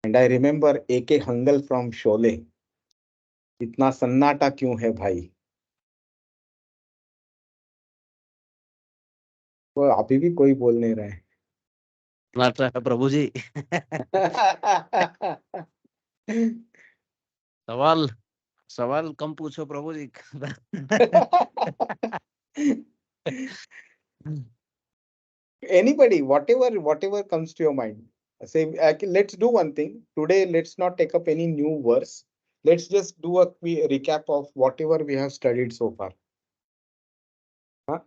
And I remember A.K. Hangal from Sholay. इतना सन्नाटा क्यों है भाई? वो अभी भी कोई बोल नहीं रहा है. नाटा है प्रभु जी. सवाल सवाल कम पूछो प्रभु जी. Anybody, whatever comes to your mind. Say, let's do one thing today. Let's not take up any new verse. Let's just do a recap of whatever we have studied so far. Huh?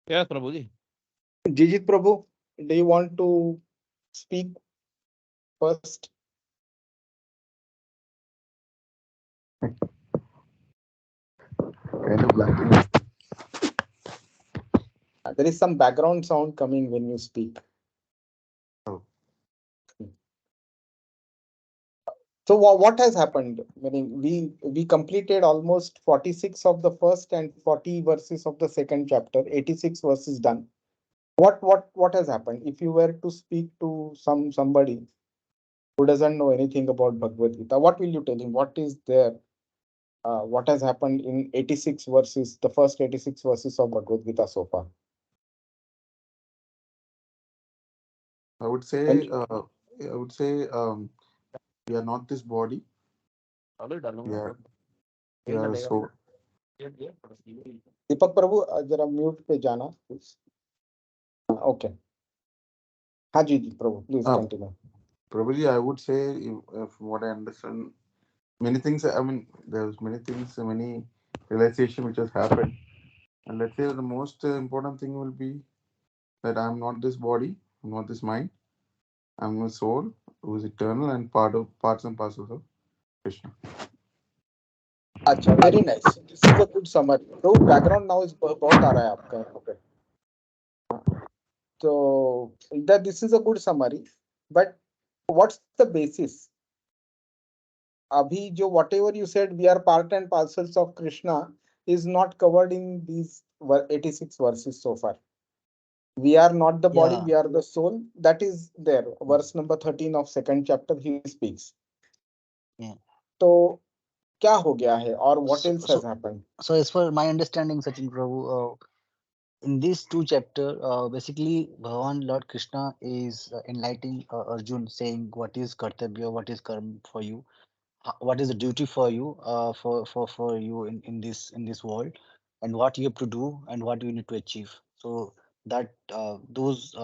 Yes, Prabhu ji. Jijit Prabhu, do you want to speak first? Kind of blacking. There is some background sound coming when you speak. Oh. So what has happened? Meaning we completed almost 46 of the first and 40 verses of the second chapter. 86 verses done. What has happened? If you were to speak to somebody who doesn't know anything about Bhagavad Gita, what will you tell him? What is there? What has happened in 86 verses, the first 86 verses of Bhagavad Gita so far? I would say, we are not this body. We are a soul. दीपक प्रभु जरा mute पे जाना please. Okay. हाँ जी प्रभु, please continue. Probably, I would say, from what I understand, many things. I mean, there's many things, many realization which has happened. And let's say the most important thing will be that I'm not this body, I'm not this mind. I'm a soul who is eternal and parts and parcels of Krishna. अच्छा, very nice. This is a good summary. Prabhu background noise बहुत आ रहा है आपका यहाँ पे. So that this is a good summary, but what's the basis? Abhi jo whatever you said, we are part and parcels of Krishna is not covered in these 86 verses so far. We are not the body, we are the soul. That is there. Verse number 13 of second chapter, he speaks. So kya ho gaya hai, or what else has happened? So as per my understanding, Sachin Prabhu, in these two chapters, basically Bhagavan Lord Krishna is enlightening Arjun, saying what is kartavya, what is karma for you, what is the duty for you, for you in this world, and what you have to do and what you need to achieve. So that those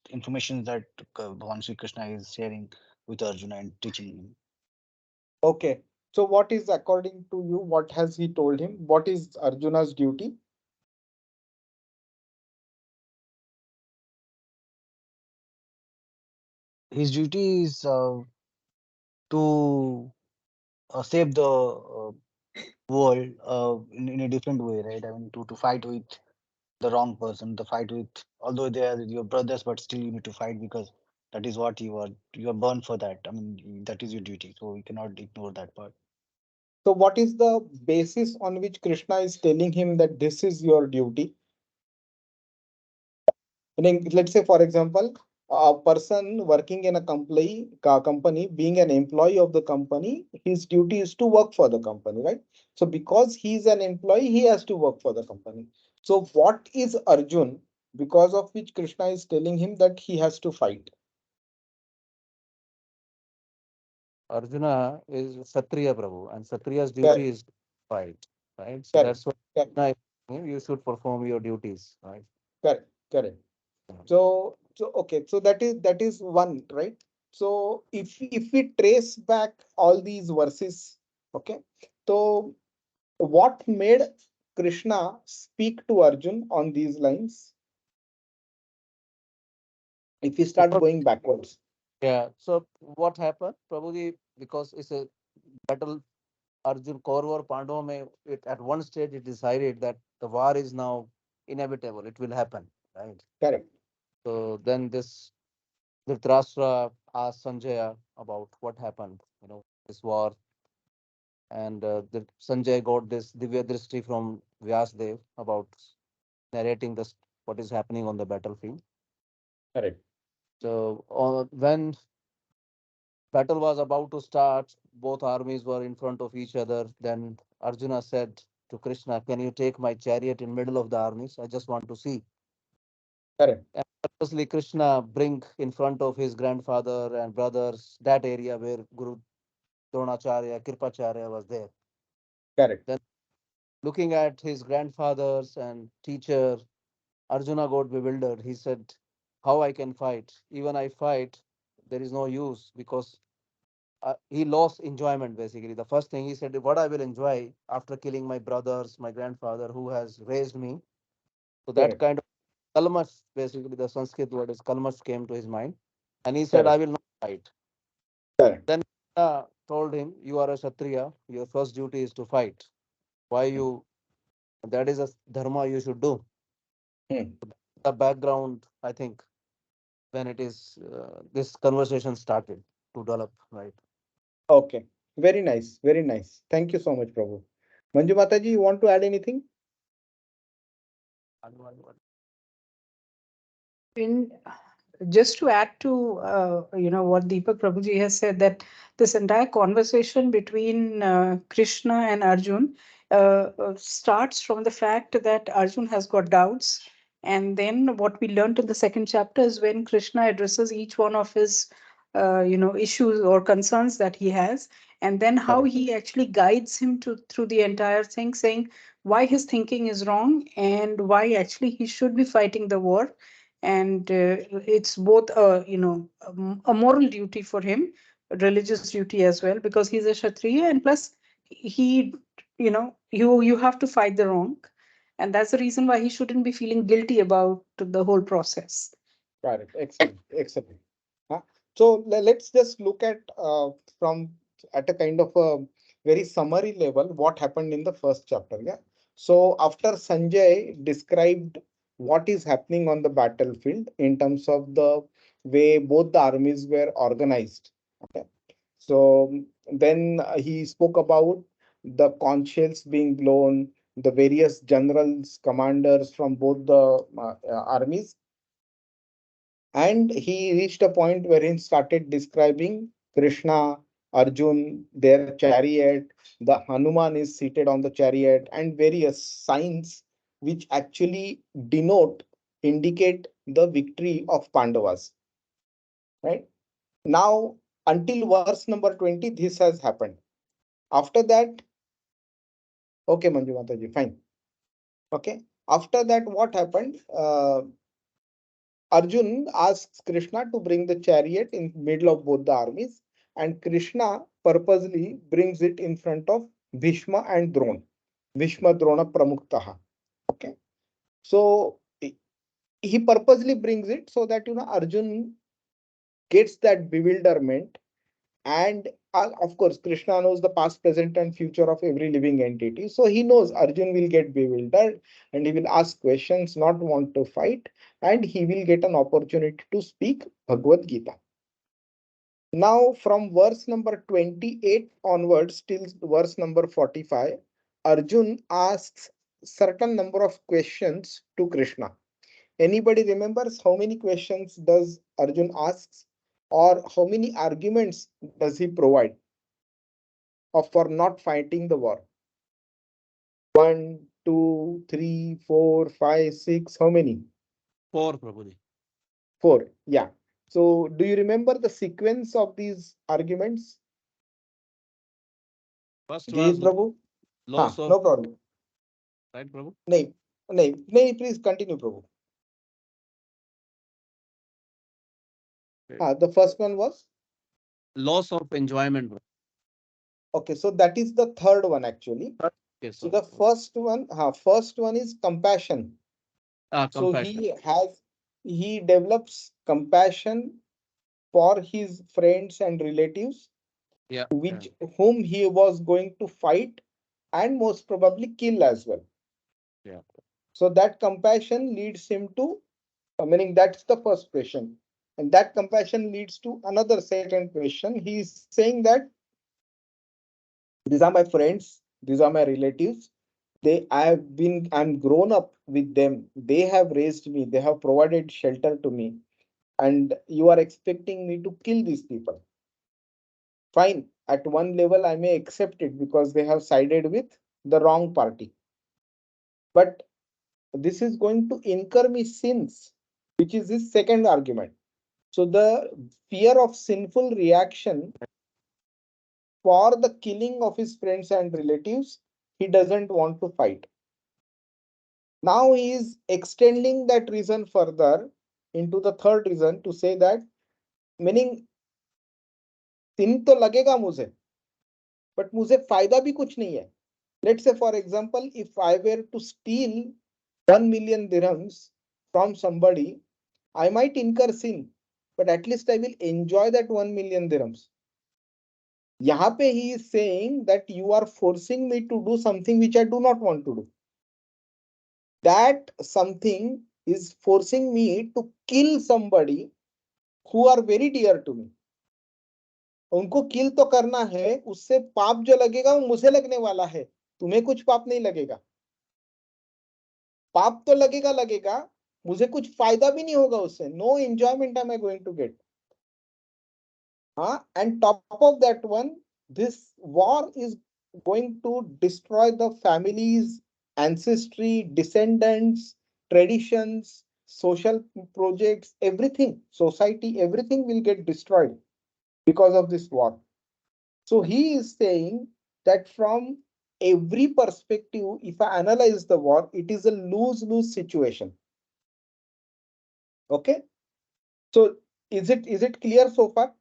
information that Bhagavan Sri Krishna is sharing with Arjuna and teaching him. Okay. So what is, according to you, what has he told him? What is Arjuna's duty? His duty is to save the world in a different way, right? I mean, to fight with the wrong person, to fight with, although they are your brothers, but still you need to fight because that is what you are born for that. I mean, that is your duty. So we cannot ignore that part. So what is the basis on which Krishna is telling him that this is your duty? Meaning, let's say, for example, a person working in a company, being an employee of the company, his duty is to work for the company, right? So because he is an employee, he has to work for the company. So what is Arjun, because of which Krishna is telling him that he has to fight? Arjuna is Kshatriya Prabhu, and Kshatriya's duty is to fight, right? So that's what you should perform your duties, right? Correct. So okay, so that is one, right? So if we trace back all these verses, okay, so what made Krishna speak to Arjun on these lines? If we start going backwards. Yeah. So what happened, Prabhuji? Because it's a battle, Arjun Kaurav or Pandava, at one stage it decided that the war is now inevitable. It will happen, right? Correct. So then this Dhritarashtra asked Sanjaya about what happened, this war, and Sanjay got this Divya Drishti from Vyasdev about narrating this what is happening on the battlefield. Correct. So when Battle was about to start. Both armies were in front of each other. Then Arjuna said to Krishna, "Can you take my chariot in middle of the armies? I just want to see." Correct. And purposely Krishna bring in front of his grandfather and brothers that area where Guru Dronacharya, Kripacharya was there. Correct. Then looking at his grandfathers and teacher, Arjuna got bewildered. He said, "How I can fight? Even I fight, there is no use because he lost enjoyment basically. The first thing he said, what I will enjoy after killing my brothers, my grandfather who has raised me. So that Correct. kind of kalmash, basically the Sanskrit word is kalmash came to his mind. And he said, I Correct. will not fight. Correct. Then told him, you are a Kshatriya, your first duty is to fight. Why you, that is a dharma you should do. Hmm. The background, I think, when it is, this conversation started to develop, right? Okay. Very nice. Very nice. Thank you so much, Prabhu. Manju Mataji, you want to add anything? In just to add to what Deepak Prabhuji has said, that this entire conversation between Krishna and Arjun starts from the fact that Arjun has got doubts, and then what we learned in the second chapter is when Krishna addresses each one of his issues or concerns that he has, and then how Correct. he actually guides him to through the entire thing, saying why his thinking is wrong and why actually he should be fighting the war. And it's both a moral duty for him, a religious duty as well, because he's a kshatriya, and plus he you have to fight the wrong, and that's the reason why he shouldn't be feeling guilty about the whole process. Correct. Excellent. Excellent. Huh? So let's just look at from at a kind of a very summary level what happened in the first chapter. Yeah. So after Sanjay described what is happening on the battlefield in terms of the way both the armies were organized. Okay. So then he spoke about the conch shells being blown, the various generals, commanders from both the armies, and he reached a point where he started describing Krishna, Arjun, their chariot, the Hanuman is seated on the chariot, and various signs which actually denote, indicate the victory of Pandavas. Right now, until verse number 20, this has happened. After that, okay, Manju Mataji, fine. Okay. After that, what happened? Arjun asks Krishna to bring the chariot in middle of both the armies, and Krishna purposely brings it in front of Bhishma and Drona. Bhishma Drona Pramuktaha. Okay. So he purposely brings it so that Arjun gets that bewilderment, and of course Krishna knows the past, present, and future of every living entity, so he knows Arjun will get bewildered and he will ask questions, not want to fight, and he will get an opportunity to speak Bhagavad Gita. Now from verse number 28 onwards till verse number 45, Arjun asks certain number of questions to Krishna. Anybody remembers how many questions does Arjun asks, or how many arguments does he provide of for not fighting the war? One, two, three, four, five, six. How many? Four, Prabhuji. Four. Yeah. So, do you remember the sequence of these arguments? First Ji was Prabhu? loss of, No problem. right, Prabhu? Nahi, nahi, please continue, Prabhu. The first one was? Loss of enjoyment. Okay, so that is the third one actually. Okay, So sorry. the first one is compassion. So Compassion. he develops compassion for his friends and relatives, Yeah, yeah, which whom he was going to fight and most probably kill as well. yeah. So that compassion leads him to, meaning that's the first question. And that compassion leads to another second question. He is saying that these are my friends, these are my relatives. I'm grown up with them. They have raised me, they have provided shelter to me. And you are expecting me to kill these people. Fine, at one level I may accept it because they have sided with the wrong party. But this is going to incur me sins, which is his second argument. So the fear of sinful reaction for the killing of his friends and relatives, he doesn't want to fight. Now he is extending that reason further into the third reason to say that, meaning sin तो लगेगा मुझे, but मुझे फायदा भी कुछ नहीं है. Let's say, for example, if I were to steal 1 million dirhams from somebody, I might incur sin, but at least I will enjoy that 1 million dirhams. यहाँ पे he is saying that you are forcing me to do something which I do not want to do. That something is forcing me to kill somebody who are very dear to me. उनको किल तो करना है, उससे पाप जो लगेगा वो मुझे लगने वाला है, तुम्हें कुछ पाप नहीं लगेगा. पाप तो लगेगा लगेगा, मुझे कुछ फायदा भी नहीं होगा उससे. No enjoyment am I going to get. And top of that one, this war is going to destroy the family's ancestry, descendants, traditions, social projects, everything, society, everything will get destroyed because of this war. So he is saying that from every perspective, if I analyze the war, it is a lose-lose situation. Okay. So is it clear so far?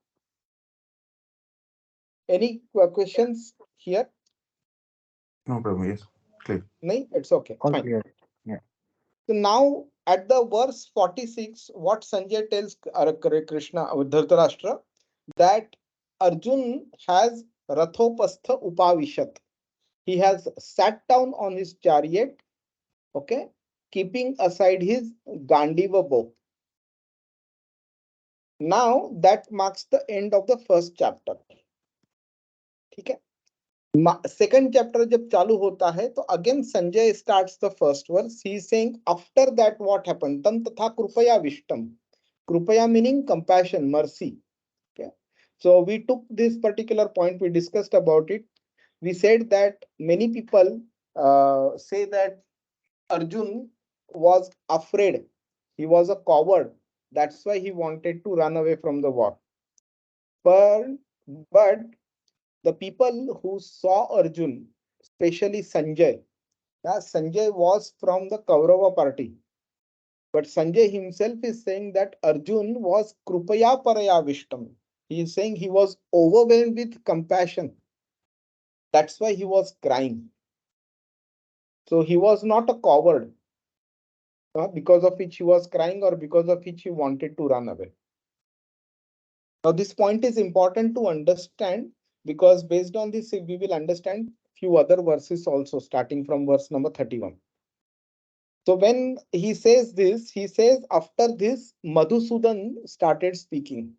Any questions here? No problem. Yes, clear. No, it's okay. All Fine. clear. Yeah. So now at the verse 46, what Sanjay tells Krishna, Dhritarashtra, that Arjun has Rathopastha Upavishat. He has sat down on his chariot, okay, keeping aside his Gandiva bow. Now that marks the end of the first chapter. ठीक है. Second chapter जब चालू होता है तो again Sanjay starts the first verse. He is saying after that what happened? Tam tatha krupaya vishtam. Krupaya meaning compassion, mercy. Okay. So we took this particular point, we discussed about it. We said that many people say that Arjun was afraid. He was a coward. That's why he wanted to run away from the war. But the people who saw Arjun, especially Sanjay, yeah, Sanjay was from the Kaurava party. But Sanjay himself is saying that Arjun was Krupaya Paraya Vishtam. He is saying he was overwhelmed with compassion. That's why he was crying. So he was not a coward, because of which he was crying or because of which he wanted to run away. Now, this point is important to understand because based on this, we will understand few other verses also, starting from verse number 31. So when he says this, he says after this, Madhusudan started speaking.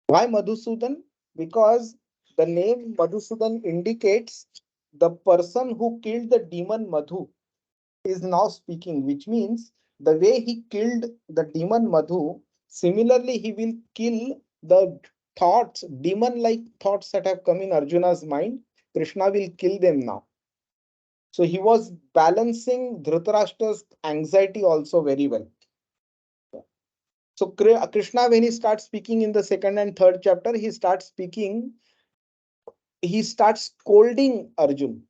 Why Madhusudan? Because the name Madhusudan indicates the person who killed the demon Madhu is now speaking, which means the way he killed the demon Madhu, similarly, he will kill the thoughts, demon-like thoughts that have come in Arjuna's mind. Krishna will kill them now. So he was balancing Dhritarashtra's anxiety also very well. So Krishna, when he starts speaking in the second and third chapter, he starts scolding Arjun.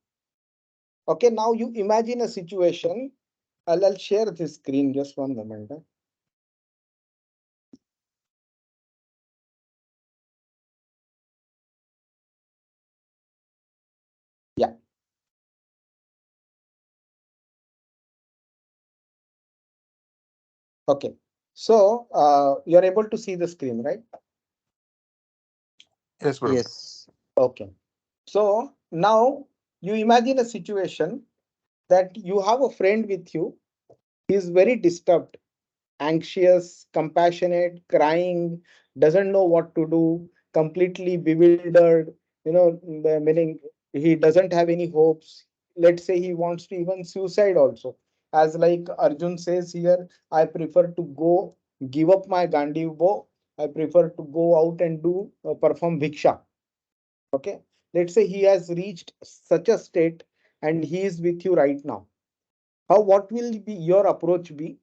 Okay, now you imagine a situation. I'll share this screen, just one moment. Yeah. Okay. So you're able to see the screen, right? Yes, bro. Yes. Okay. So now you imagine a situation that you have a friend with you. He is very disturbed, anxious, compassionate, crying, doesn't know what to do, completely bewildered, meaning he doesn't have any hopes. Let's say he wants to even suicide also. As like Arjun says here, I prefer to go give up my Gandhi bow. I prefer to go out and do perform bhiksha. Okay, let's say he has reached such a state and he is with you right now. How, what will be your approach be?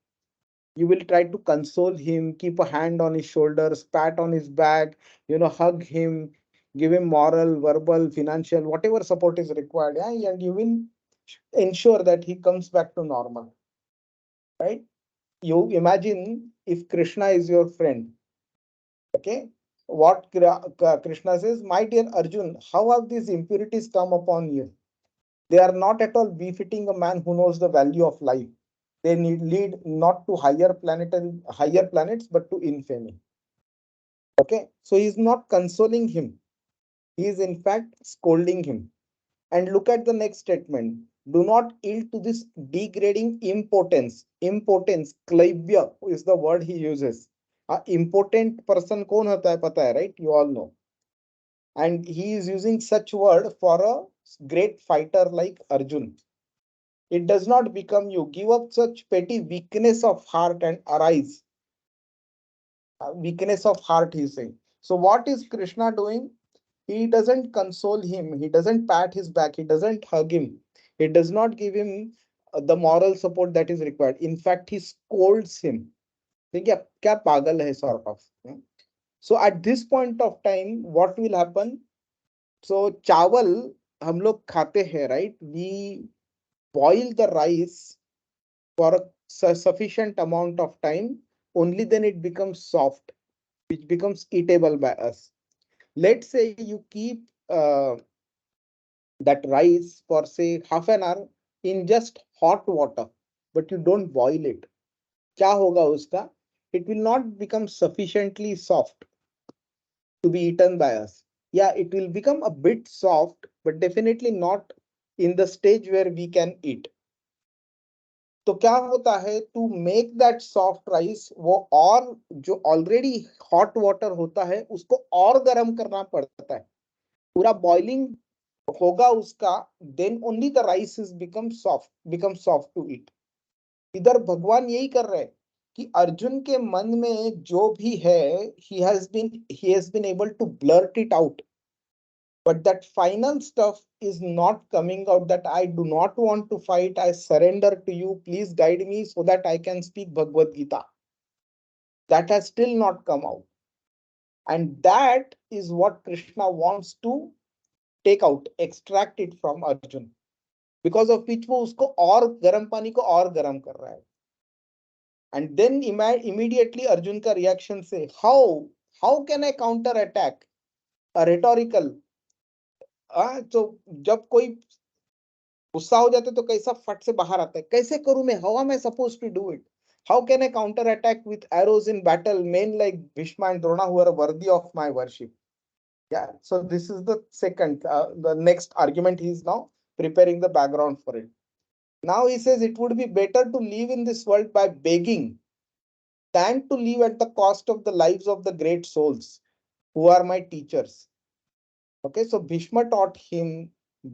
You will try to console him, keep a hand on his shoulders, pat on his back, hug him, give him moral, verbal, financial, whatever support is required, yeah, and you will ensure that he comes back to normal, right? You imagine if Krishna is your friend, okay? What Krishna says, my dear Arjun, how have these impurities come upon you? They are not at all befitting a man who knows the value of life. They need lead not to higher planets, but to infamy. Okay, so he's not consoling him. He is in fact scolding him. And look at the next statement. Do not yield to this degrading impotence. Impotence, klaibya is the word he uses. A impotent person कौन होता है पता है, right? You all know. And he is using such word for a great fighter like Arjun. It does not become you. Give up such petty weakness of heart and arise. Weakness of heart, he's saying. So, what is Krishna doing? He doesn't console him. He doesn't pat his back. He doesn't hug him. He does not give him the moral support that is required. In fact, he scolds him. देखिए क्या पागल है sort of. So at this point of time, what will happen? So चावल हम लोग खाते हैं, right? We boil the rice for a sufficient amount of time, only then it becomes soft, which becomes eatable by us. Let's say you keep that rice for say half an hour in just hot water, but you don't boil it. क्या होगा उसका? It will not become sufficiently soft to be eaten by us. Yeah, it will become a bit soft, but definitely not in the stage where we can eat. तो क्या होता है, to make that soft rice, वो और जो already hot water होता है उसको और गर्म करना पड़ता है, पूरा बॉइलिंग होगा उसका, then only the rice is become soft to eat. इधर भगवान यही कर रहे हैं कि अर्जुन के मन में जो भी है, he has been able to blurt it out, but that final stuff is not coming out, that I do not want to fight, I surrender to you, please guide me so that I can speak Bhagavad Gita. That has still not come out, and that is what Krishna wants to take out, extract it from Arjun, because of which वो उसको और गर्म पानी को और गर्म कर रहा है. And then immediately Arjun का reaction से, how can I counter attack? A rhetorical. तो जब कोई गुस्सा हो जाता है तो कैसा फट से बाहर आता है, कैसे करूं मैं, how am I suppose to do it, how can I counter attack with arrows in battle, men like Bhishma and Drona who are worthy of my worship. Yeah, so this is the second, the next argument he is now preparing the background for it. Now he says it would be better to live in this world by begging than to live at the cost of the lives of the great souls who are my teachers. Okay, so Bhishma taught him,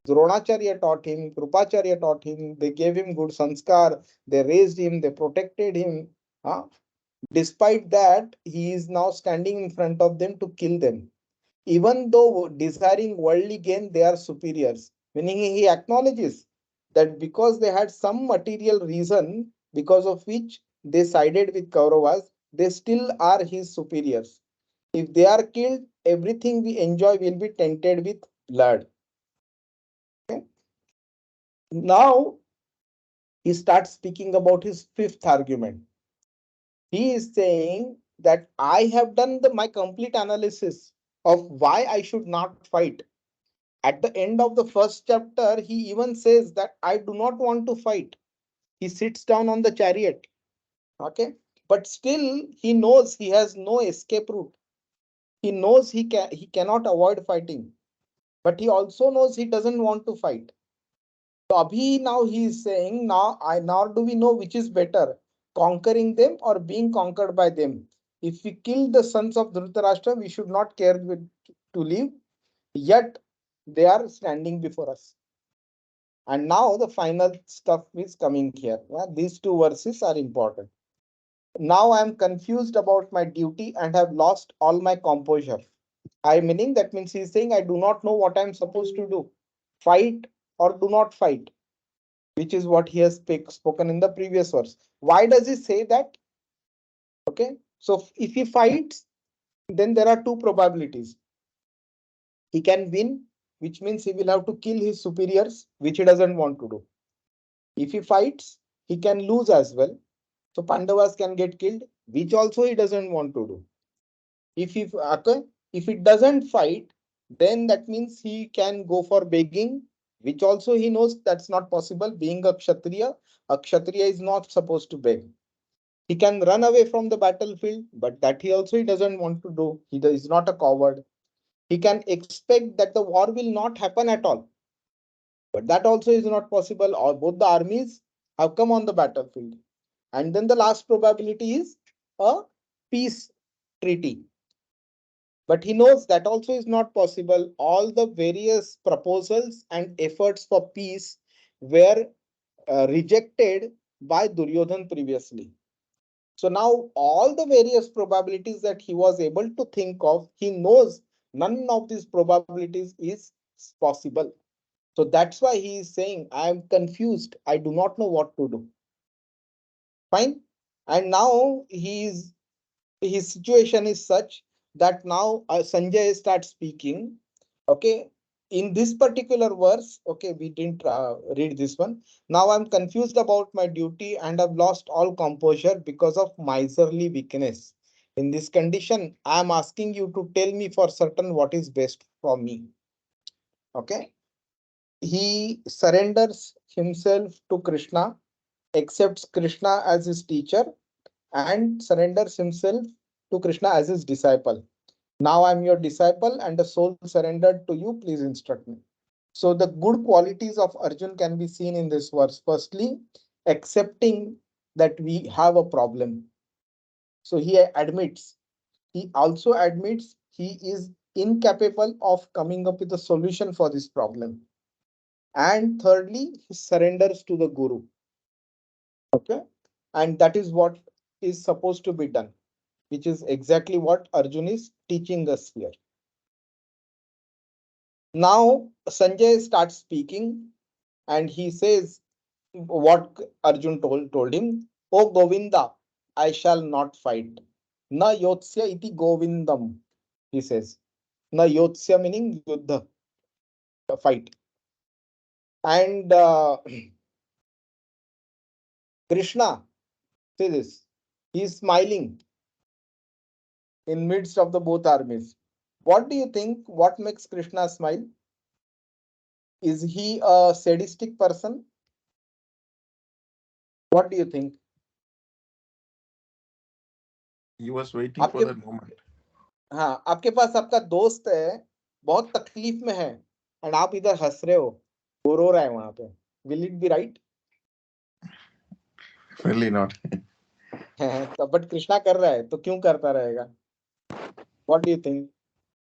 Dronacharya taught him, Krupacharya taught him, they gave him good sanskar, they raised him, they protected him. Huh? Despite that, he is now standing in front of them to kill them. Even though desiring worldly gain, they are superiors. Meaning he acknowledges that because they had some material reason because of which they sided with Kauravas, they still are his superiors. If they are killed, everything we enjoy will be tainted with blood. Okay? Now he starts speaking about his fifth argument. He is saying that I have done my complete analysis of why I should not fight. At the end of the first chapter, he even says that I do not want to fight. He sits down on the chariot. Okay. But still, he knows he has no escape route. He knows he cannot avoid fighting. But he also knows he doesn't want to fight. So Abhi now he is saying, now do we know which is better, conquering them or being conquered by them? If we kill the sons of Dhritarashtra, we should not care to live. Yet they are standing before us. And now the final stuff is coming here. Yeah, these two verses are important. Now I am confused about my duty and have lost all my composure. I meaning that means he's saying I do not know what I'm supposed to do. Fight or do not fight, which is what he has spoken in the previous verse. Why does he say that? Okay, so if he fights, then there are two probabilities. He can win, which means he will have to kill his superiors, which he doesn't want to do. If he fights, he can lose as well. So Pandavas can get killed, which also he doesn't want to do. Okay, if it doesn't fight, then that means he can go for begging, which also he knows that's not possible. Being a kshatriya is not supposed to beg. He can run away from the battlefield, but that he doesn't want to do. He is not a coward. He can expect that the war will not happen at all, but that also is not possible. Or both the armies have come on the battlefield. And then the last probability is a peace treaty. But he knows that also is not possible. All the various proposals and efforts for peace were rejected by Duryodhan previously. So now all the various probabilities that he was able to think of, he knows none of these probabilities is possible. So that's why he is saying, I am confused. I do not know what to do. Fine. And now his situation is such that now Sanjay starts speaking. Okay. In this particular verse, okay, we didn't read this one. Now I'm confused about my duty and I've lost all composure because of miserly weakness. In this condition, I'm asking you to tell me for certain what is best for me. Okay. He surrenders himself to Krishna, accepts Krishna as his teacher, and surrenders himself to Krishna as his disciple. Now I'm your disciple and the soul surrendered to you. Please instruct me. So the good qualities of Arjun can be seen in this verse. Firstly, accepting that we have a problem. So he also admits he is incapable of coming up with a solution for this problem. And thirdly, he surrenders to the Guru. Okay. And that is what is supposed to be done, which is exactly what Arjun is teaching us here. Now Sanjay starts speaking and he says what Arjun told him. Oh Govinda, I shall not fight. Na yotsya iti Govindam, he says. Na yotsya meaning yuddha, fight. And Krishna, say this, he is smiling in midst of the both armies. What do you think? What makes Krishna smile? Is he a sadistic person? What do you think? He was waiting for आपके that moment. हाँ, आपके पास आपका दोस्त है, बहुत तकलीफ में है, एंड आप इधर हंस रहे हो, वो रो रहा है वहां पे. Will it be right? Really not. तो बट कृष्णा कर रहा है, तो क्यों करता रहेगा? What do you think?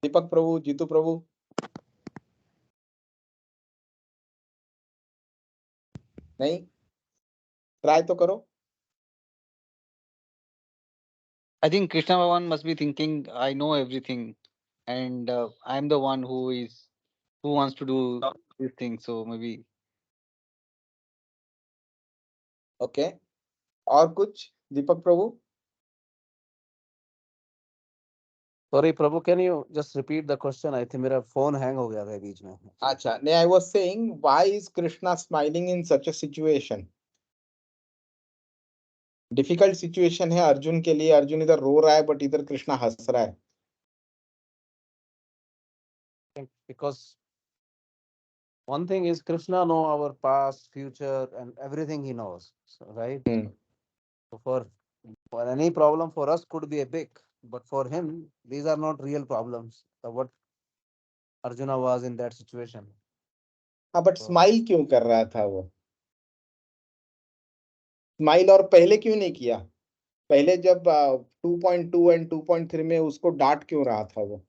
दीपक प्रभु, जीतू प्रभु, नहीं, ट्राई तो करो. I think Krishna Bhavan must be thinking, I know everything, and I'm the one who wants to do this thing. So maybe okay, और कुछ दीपक प्रभु? Sorry, Prabhu, can you just repeat the question? I think मेरा phone hang हो गया था बीच में. अच्छा, नहीं, I was saying, why is Krishna smiling in such a situation? Difficult situation है अर्जुन के लिए. अर्जुन इधर रो रहा है, बट इधर कृष्णा हंस रहा है. Because one thing is Krishna know our past, future, and everything he knows, so, right? So for any problem for us could be a big, but for him these are not real problems. So what Arjuna was in that situation. हाँ, but So smile क्यों कर रहा था वो? Smile और पहले क्यों नहीं किया? पहले जब 2.2 एंड 2.3 में उसको डांट क्यों रहा था वो?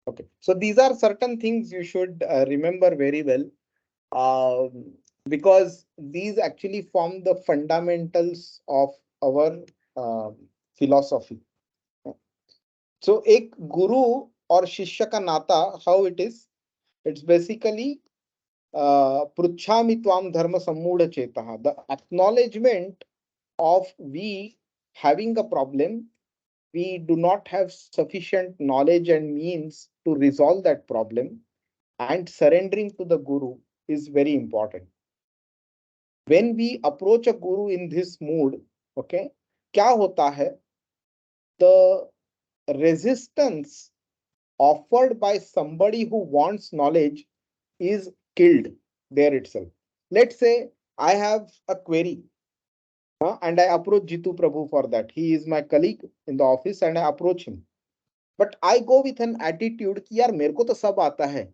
Okay, so these are certain things you should remember very well, because these actually form the fundamentals of our philosophy. So एक guru और शिष्य का नाता, how it is, it's basically पृच्छामि त्वाम धर्म सम्मूढ़ चेतः, the acknowledgement of we having a problem, we do not have sufficient knowledge and means to resolve that problem, and surrendering to the guru is very important. When we approach a guru in this mood, okay, क्या होता है, the resistance offered by somebody who wants knowledge is killed there itself. Let's say I have a query, and I approach Jitu Prabhu for that. He is my colleague in the office and I approach him. But I go with an attitude कि यार मेरे को तो सब आता है,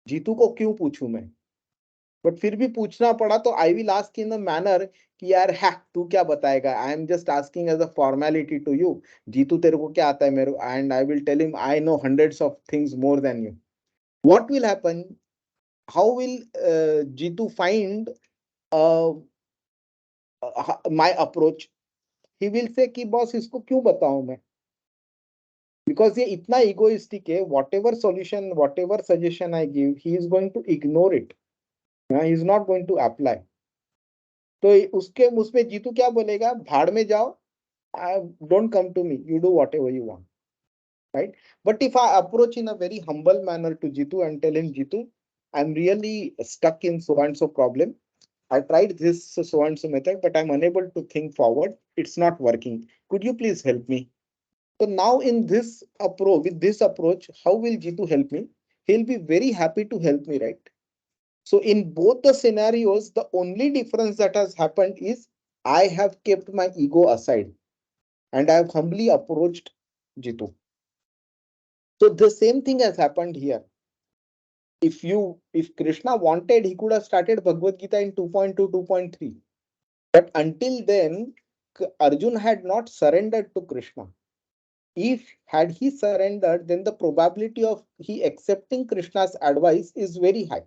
जीतू को क्यों पूछूं मैं. बट फिर भी पूछना पड़ा तो I will ask in a manner कि यार है तू क्या बताएगा, I am just asking as a formality to you, Jeetu तेरे को क्या आता है मेरे, and I will tell him I know hundreds of things more than you. What will happen, how will Jeetu find my approach, he will say कि boss इसको क्यों बताऊं मैं, बिकॉज ये इतना इगोइस्टिक है, whatever solution whatever suggestion I give he is going to ignore it, he is not going to apply. तो उसके उसमें जीतू क्या बोलेगा, भाड़ में जाओ, don't come to me, you do whatever you want, right? But if I approach in a very humble manner to Jitu and tell him, Jitu, I'm really stuck in so and so problem, I tried this so and so method but I'm unable to think forward, it's not working, could you please help me? So now in this approach, with this approach, how will Jitu help me? He'll be very happy to help me, right? So in both the scenarios, the only difference that has happened is I have kept my ego aside and I have humbly approached Jitu. So the same thing has happened here. If Krishna wanted, he could have started Bhagavad Gita in 2.2, 2.3. But until then, Arjun had not surrendered to Krishna. If had he surrendered, then the probability of he accepting Krishna's advice is very high.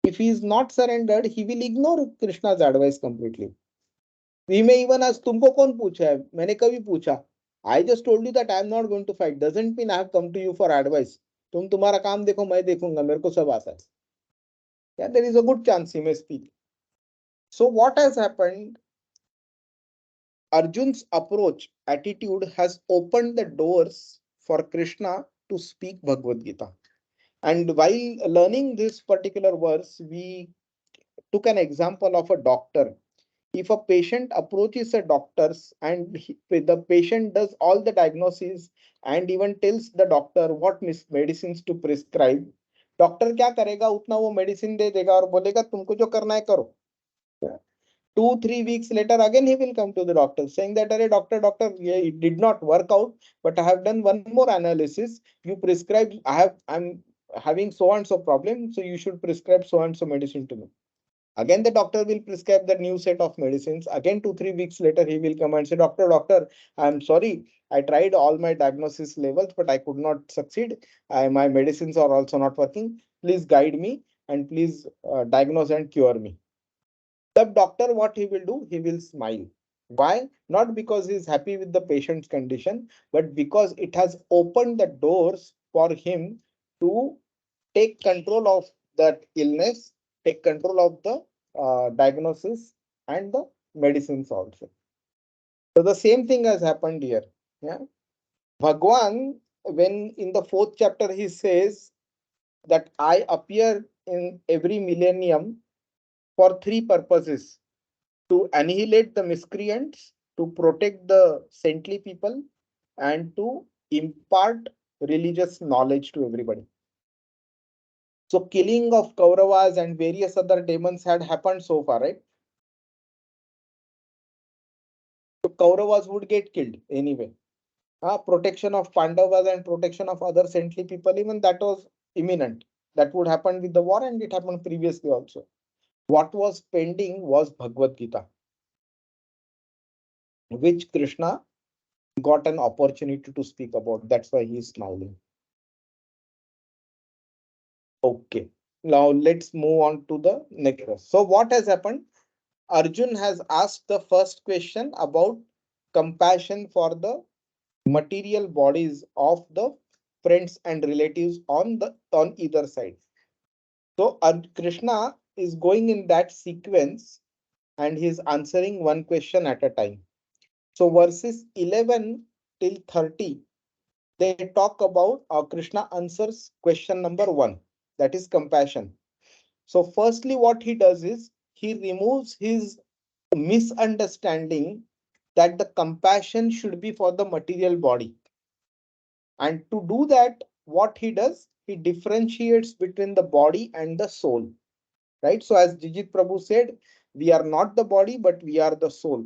If he is not surrendered, he will ignore Krishna's advice completely. We may even ask, तुमको कौन पूछा है, मैंने कभी पूछा, I just told you that I am not going to fight, doesn't mean I have come to you for advice. तुम तुम्हारा काम देखो, मैं देखूंगा, मेरे को सब आता है. Yeah, there is a good chance he may speak. So what has happened, Arjun's approach attitude has opened the doors for Krishna to speak Bhagavad Gita. And while learning this particular verse, we took an example of a doctor. If a patient approaches a doctor's and the patient does all the diagnosis and even tells the doctor what medicines to prescribe, doctor क्या करेगा, उतना वो medicine दे देगा और बोलेगा तुमको जो करना है करो. 2-3 weeks later again he will come to the doctor saying that अरे doctor yeah, it did not work out, but I have done one more analysis, you prescribe, I'm having so and so problem, so you should prescribe so and so medicine to me. Again, the doctor will prescribe the new set of medicines. Again, 2-3 weeks later, he will come and say, doctor, I'm sorry. I tried all my diagnosis levels, but I could not succeed. My medicines are also not working. Please guide me and please diagnose and cure me. The doctor, what he will do? He will smile. Why? Not because he is happy with the patient's condition, but because it has opened the doors for him to take control of that illness, take control of the diagnosis and the medicines also. So the same thing has happened here. Yeah, Bhagwan, when in the 4th chapter he says that I appear in every millennium for 3 purposes: to annihilate the miscreants, to protect the saintly people, and to impart religious knowledge to everybody. So killing of Kauravas and various other demons had happened so far, right? So Kauravas would get killed anyway. Protection of Pandavas and protection of other saintly people, even that was imminent. That would happen with the war, and it happened previously also. What was pending was Bhagavad Gita, which Krishna got an opportunity to speak about. That's why he is smiling. Okay. Now let's move on to the next verse. So what has happened? Arjun has asked the first question about compassion for the material bodies of the friends and relatives on either side. So Krishna is going in that sequence and he's answering one question at a time. So verses 11 till 30, they talk about Krishna answers question number 1, that is compassion. So firstly, what he does is he removes his misunderstanding that the compassion should be for the material body. And to do that, what he does, he differentiates between the body and the soul. Right? So as Jijit Prabhu said, we are not the body, but we are the soul.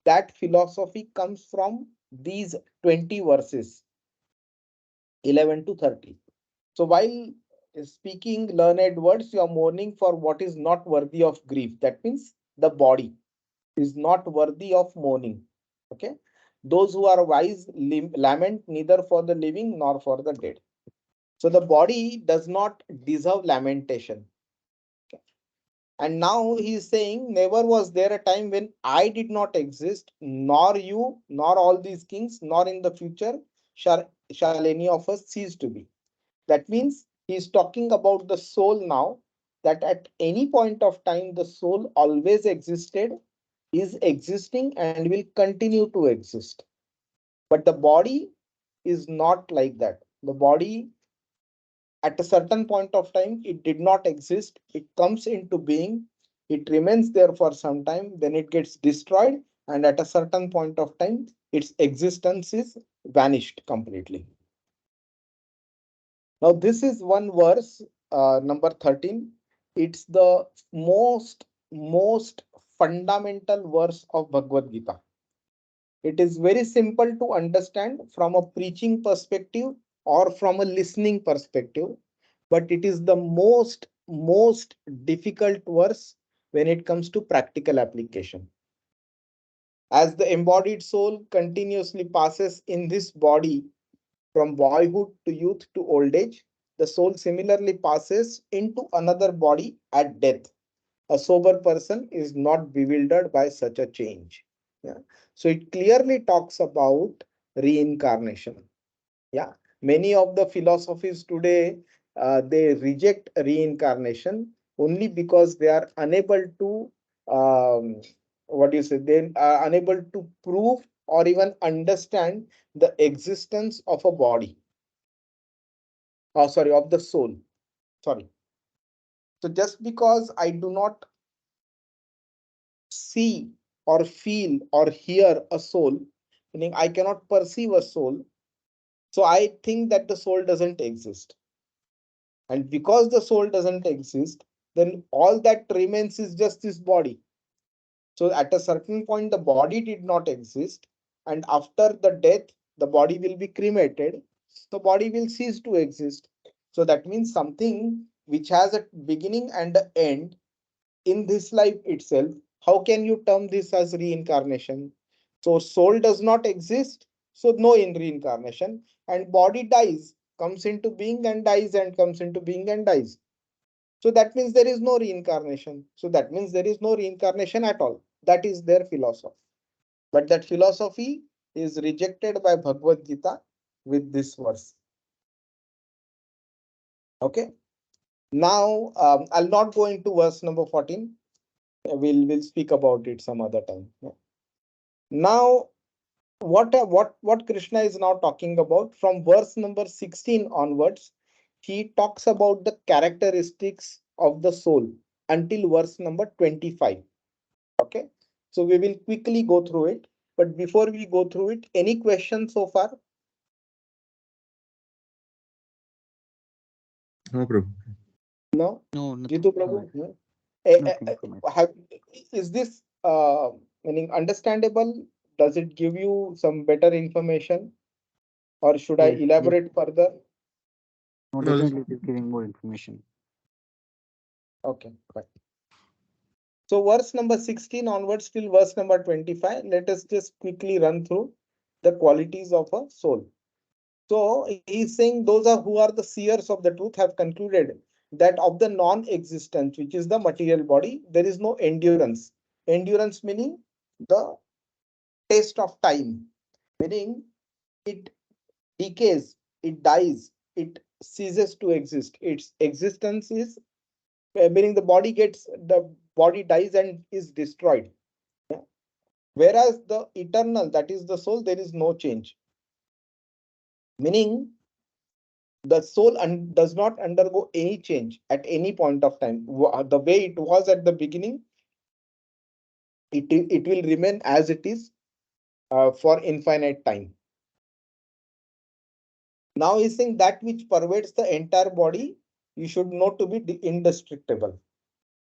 That philosophy comes from these 20 verses, 11 to 30. So while speaking learned words, you are mourning for what is not worthy of grief. That means the body is not worthy of mourning. Okay. Those who are wise lament neither for the living nor for the dead. So the body does not deserve lamentation. And now he is saying, never was there a time when I did not exist, nor you, nor all these kings, nor in the future shall any of us cease to be. That means he is talking about the soul now, that at any point of time, the soul always existed, is existing, and will continue to exist. But the body is not like that. The body at a certain point of time, it did not exist. It comes into being. It remains there for some time. Then it gets destroyed. And at a certain point of time, its existence is vanished completely. Now, this is one verse, number 13. It's the most fundamental verse of Bhagavad Gita. It is very simple to understand from a preaching perspective or from a listening perspective, but it is the most difficult verse when it comes to practical application. As the embodied soul continuously passes in this body from boyhood to youth to old age, the soul similarly passes into another body at death. A sober person is not bewildered by such a change. Yeah. So it clearly talks about reincarnation. Yeah. Many of the philosophies today, they reject reincarnation only because they are unable to, what do you say, they are unable to prove or even understand the existence of a body. Oh, sorry, of the soul. Sorry. So just because I do not see or feel or hear a soul, meaning I cannot perceive a soul, so I think that the soul doesn't exist. And because the soul doesn't exist, then all that remains is just this body. So at a certain point, the body did not exist. And after the death, the body will be cremated. So body will cease to exist. So that means something which has a beginning and an end in this life itself. How can you term this as reincarnation? So soul does not exist, so no in reincarnation, and body dies, comes into being and dies, and comes into being and dies. So that means there is no reincarnation. So that means there is no reincarnation at all. That is their philosophy. But that philosophy is rejected by Bhagavad Gita with this verse. Okay. Now, I'll not go into verse number 14. We'll speak about it some other time. Yeah. Now, what Krishna is now talking about from verse number 16 onwards, he talks about the characteristics of the soul until verse number 25. Okay, so we will quickly go through it. But before we go through it, any questions so far? No, Prabhu. No? No, nothing. Jitu No, Prabhu? No? Eh, eh, nothing eh, from it. have, is this meaning understandable? Does it give you some better information, or should I Yes, yes. elaborate further? No, No, this, definitely it is giving more information. Okay, fine. So verse number 16 onwards till verse number 25, let us just quickly run through the qualities of a soul. So he's saying those are who are the seers of the truth have concluded that of the non-existence, which is the material body, there is no endurance. Endurance meaning the taste of time, meaning it decays, it dies, it ceases to exist. Its existence is, meaning the body dies and is destroyed. Yeah. Whereas the eternal, that is the soul, there is no change. Meaning the soul does not undergo any change at any point of time. The way it was at the beginning, it will remain as it is for infinite time. Now he's saying that which pervades the entire body, you should know to be indestructible.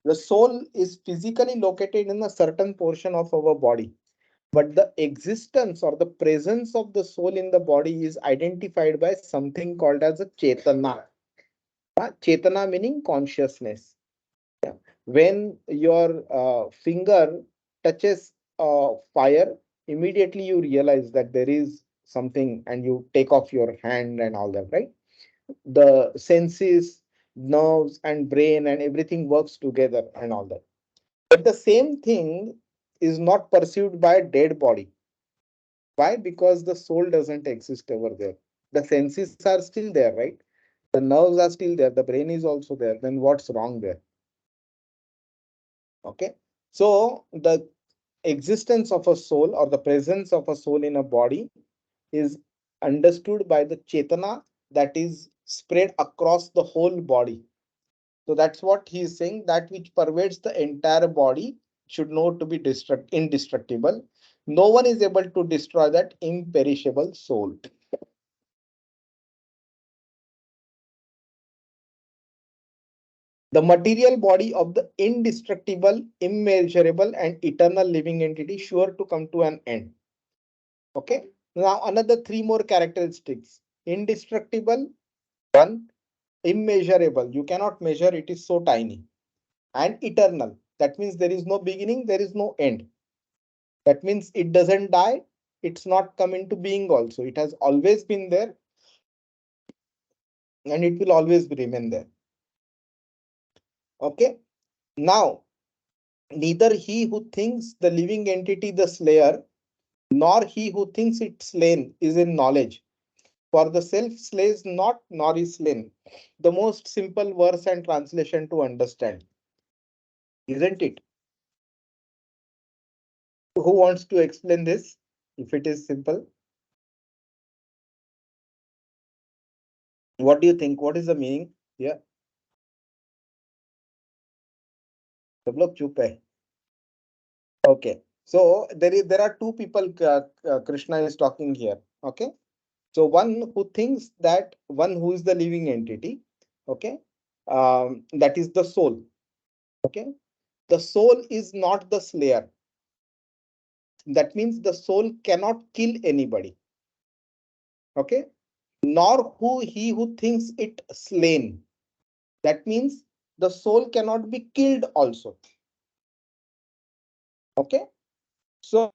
The soul is physically located in a certain portion of our body, but the existence or the presence of the soul in the body is identified by something called as a chetana. Chetana meaning consciousness. Yeah. When your finger touches fire, immediately you realize that there is something and you take off your hand and all that, right? The senses, nerves, and brain and everything works together and all that. But the same thing is not perceived by a dead body. Why? Because the soul doesn't exist over there. The senses are still there, right? The nerves are still there. The brain is also there. Then what's wrong there? Okay. So the existence of a soul or the presence of a soul in a body is understood by the chetana that is spread across the whole body. So that's what he is saying, that which pervades the entire body should know to be indestructible. No one is able to destroy that imperishable soul. The material body of the indestructible, immeasurable, and eternal living entity sure to come to an end. Okay. Now another three more characteristics. Indestructible, one. Immeasurable, you cannot measure, it is so tiny. And eternal, that means there is no beginning, there is no end. That means it doesn't die, it's not come into being also. It has always been there and it will always remain there. Okay. Now, neither he who thinks the living entity the slayer, nor he who thinks it slain is in knowledge. For the self slays not, nor is slain. The most simple verse and translation to understand, isn't it? Who wants to explain this? If it is simple, what do you think? What is the meaning? Yeah, सब लोग चुप है. Okay, so there are two people Krishna is talking here. Okay, so one who thinks that one who is the living entity. Okay, that is the soul. Okay, the soul is not the slayer. That means the soul cannot kill anybody. Okay, nor he who thinks it slain. That means the soul cannot be killed also. Okay, so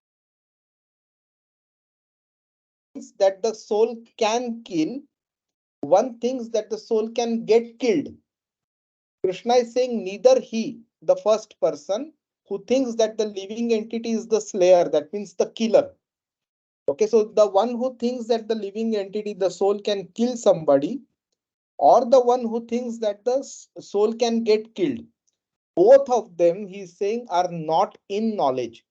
that the soul can kill, one thinks that the soul can get killed. Krishna is saying neither he, the first person, who thinks that the living entity is the slayer, that means the killer. Okay, so the one who thinks that the living entity, the soul can kill somebody, or the one who thinks that the soul can get killed, both of them, he is saying, are not in knowledge.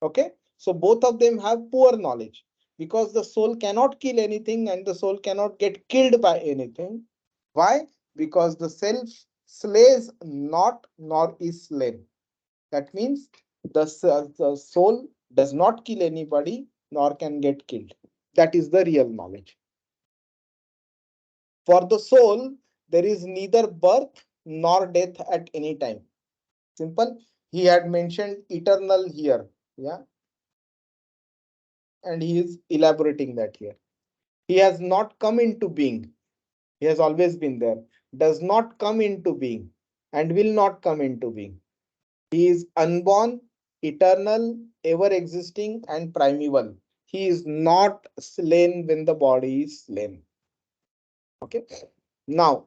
Okay, so both of them have poor knowledge because the soul cannot kill anything and the soul cannot get killed by anything. Why? Because the self slays not nor is slain. That means the soul does not kill anybody nor can get killed. That is the real knowledge. For the soul, there is neither birth nor death at any time. Simple. He had mentioned eternal here. Yeah. And he is elaborating that here. He has not come into being. He has always been there. Does not come into being and will not come into being. He is unborn, eternal, ever existing, and primeval. He is not slain when the body is slain. Okay. Now,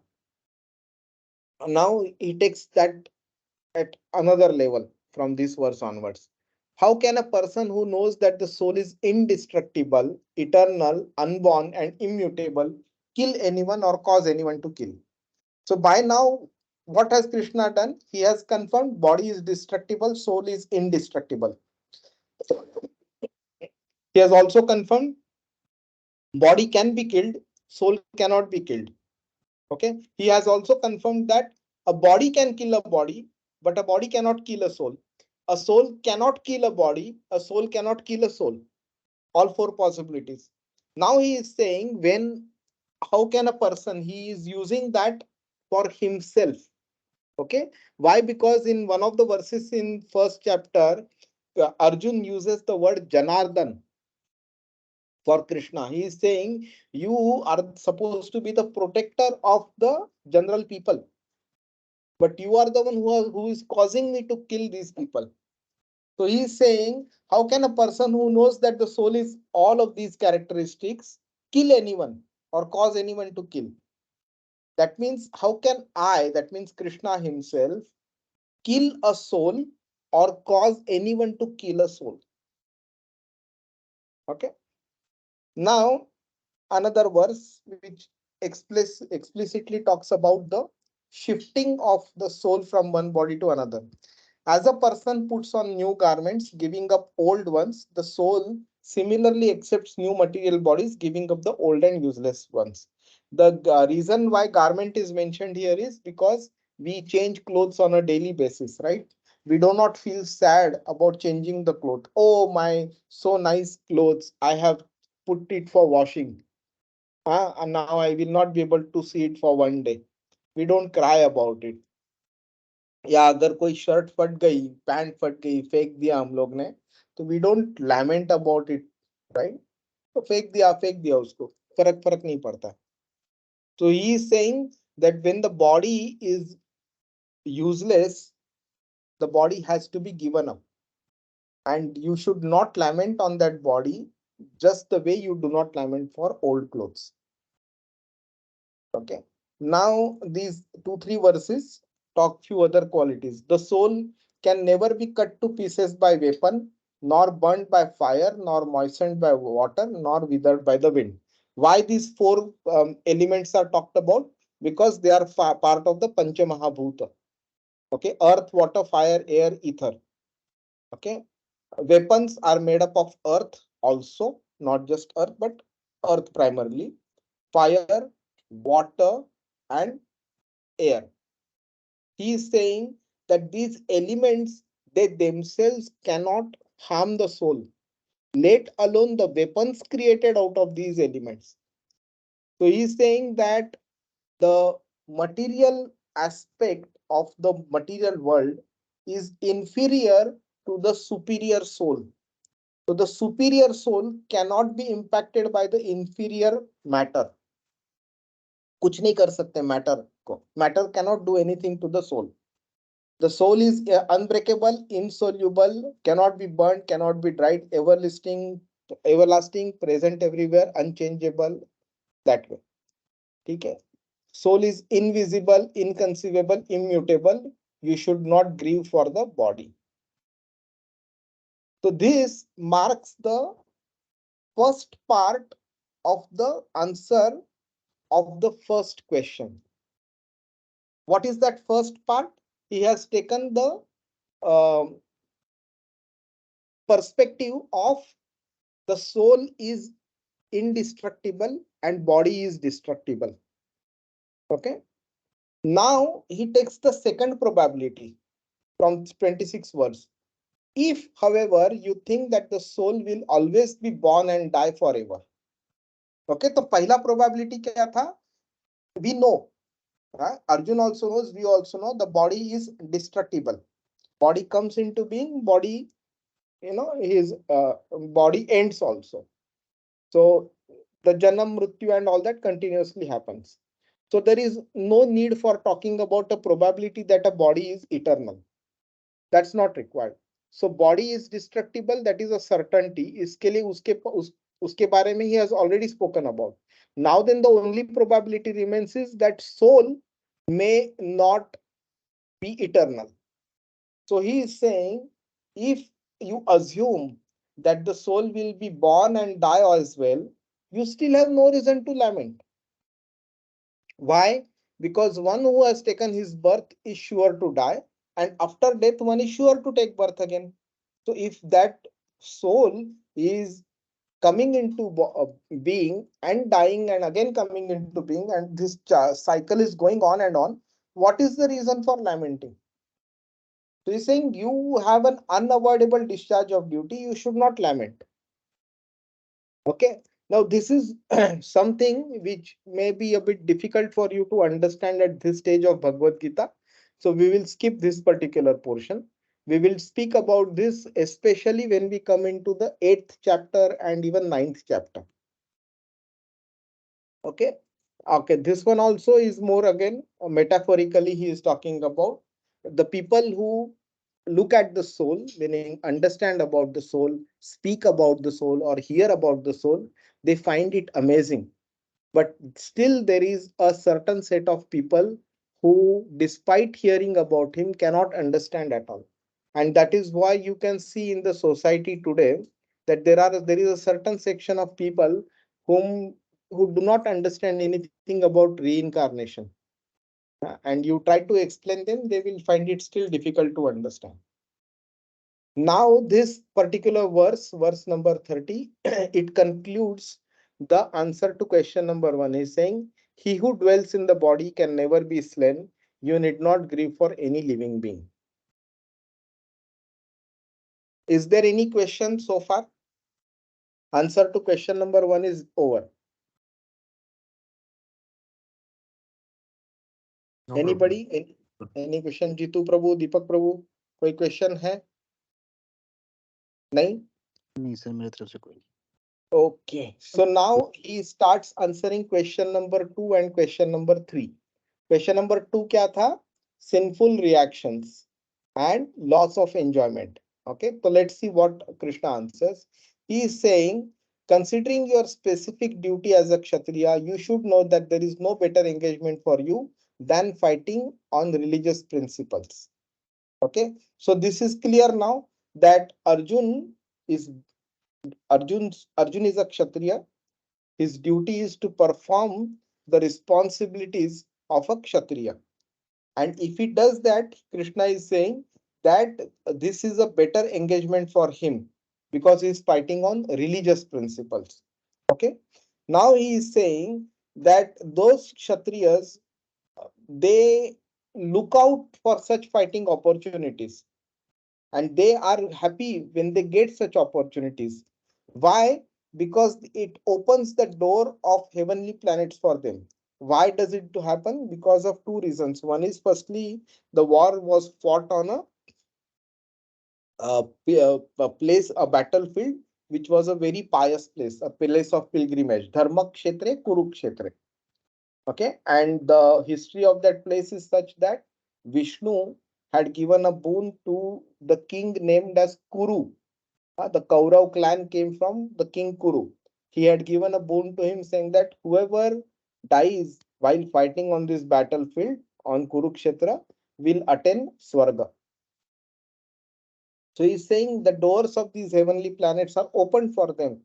now he takes that at another level from this verse onwards. How can a person who knows that the soul is indestructible, eternal, unborn, and immutable kill anyone or cause anyone to kill? So by now, what has Krishna done? He has confirmed body is destructible, soul is indestructible. He has also confirmed body can be killed, soul cannot be killed. Okay. He has also confirmed that a body can kill a body, but a body cannot kill a soul. A soul cannot kill a body, a soul cannot kill a soul. All four possibilities. Now he is saying when, how can a person, he is using that for himself. Okay. Why? Because in one of the verses in first chapter, Arjun uses the word Janardhan for Krishna. He is saying you are supposed to be the protector of the general people, but you are the one who is causing me to kill these people. So he is saying, how can a person who knows that the soul is all of these characteristics kill anyone or cause anyone to kill? That means, how can I, that means Krishna himself, kill a soul or cause anyone to kill a soul? Okay. Now, another verse which explicitly talks about the shifting of the soul from one body to another. As a person puts on new garments, giving up old ones, the soul similarly accepts new material bodies, giving up the old and useless ones. The reason why garment is mentioned here is because we change clothes on a daily basis, right? We do not feel sad about changing the clothes. Oh, my so nice clothes, I have put it for washing. And now I will not be able to see it for one day. We don't cry about it. या अगर कोई shirt फट गई, pant फट गई, फेंक दिया हम लोग ने, तो we don't lament about it, right? तो फेंक दिया उसको, फर्क फर्क नहीं पड़ता. So he is saying that when the body is useless, the body has to be given up, and you should not lament on that body just the way you do not lament for old clothes. Okay. Now these 2-3 verses talk few other qualities. The soul can never be cut to pieces by weapon, nor burnt by fire, nor moistened by water, nor withered by the wind. Why these four elements are talked about? Because they are part of the Pancha Mahabhuta. Okay, earth, water, fire, air, ether. Okay, weapons are made up of earth also, not just earth, but earth primarily, fire, water, and air. He is saying that these elements, they themselves cannot harm the soul, let alone the weapons created out of these elements. So he is saying that the material aspect of the material world is inferior to the superior soul. So the superior soul cannot be impacted by the inferior matter. कुछ नहीं कर सकते matter को. Matter cannot do anything to the soul. The soul is unbreakable, insoluble, cannot be burnt, cannot be dried, everlasting, present everywhere, unchangeable, that way. Okay. Soul is invisible, inconceivable, immutable. You should not grieve for the body. So this marks the first part of the answer of the first question. What is that first part? He has taken the perspective of the soul is indestructible and body is destructible. Okay. Now he takes the second probability from 26 verse. If, however, you think that the soul will always be born and die forever. Okay, तो पहला probability क्या था? We know, right? Arjun also knows, we also know the body is destructible. Body comes into being, body, his body ends also. So the janam, mrityu and all that continuously happens. So there is no need for talking about a probability that a body is eternal. That's not required. So body is destructible, that is a certainty. इसके लिए उसके बारे में he has already spoken about. Now then the only probability remains is that soul may not be eternal. So he is saying if you assume that the soul will be born and die as well, you still have no reason to lament. Why? Because one who has taken his birth is sure to die, and after death, one is sure to take birth again. So, if that soul is coming into being and dying and again coming into being, and this cycle is going on and on, what is the reason for lamenting? So, he's saying you have an unavoidable discharge of duty, you should not lament. Okay. Now, this is something which may be a bit difficult for you to understand at this stage of Bhagavad Gita. So, we will skip this particular portion. We will speak about this, especially when we come into the 8th chapter and even 9th chapter. Okay. Okay. This one also is more again, metaphorically, he is talking about the people who look at the soul, meaning understand about the soul, speak about the soul, or hear about the soul, they find it amazing. But still, there is a certain set of people who, despite hearing about him, cannot understand at all. And that is why you can see in the society today that there is a certain section of people whom who do not understand anything about reincarnation. And you try to explain them, they will find it still difficult to understand. Now, this particular verse, verse number 30, it concludes the answer to question number 1. Is saying, he who dwells in the body can never be slain. You need not grieve for any living being. Is there any question so far? Answer to question number 1 is over. No problem. Anybody? Any question? Jitu Prabhu, Deepak Prabhu, कोई question है? नहीं? नहीं sir मेरे तरफ से कोई नहीं. Okay. So now he starts answering question number 2 and question number 3. Question number 2 क्या था? Sinful reactions and loss of enjoyment. Okay. So let's see what Krishna answers. He is saying, considering your specific duty as a Kshatriya, you should know that there is no better engagement for you than fighting on religious principles. Okay. So this is clear now that is Arjun is a Kshatriya. His duty is to perform the responsibilities of a Kshatriya. And if he does that, Krishna is saying that this is a better engagement for him because he is fighting on religious principles. Okay. Now he is saying that those Kshatriyas, they look out for such fighting opportunities and they are happy when they get such opportunities. Why? Because it opens the door of heavenly planets for them. Why does it happen? Because of two reasons. One is, firstly, the war was fought on a place, a battlefield, which was a very pious place, a place of pilgrimage. Dharma Kshetre, Kurukshetre. Okay, and the history of that place is such that Vishnu had given a boon to the king named as Kuru. The Kaurav clan came from the king Kuru. He had given a boon to him saying that whoever dies while fighting on this battlefield on Kurukshetra will attain Swarga. So he's saying the doors of these heavenly planets are open for them.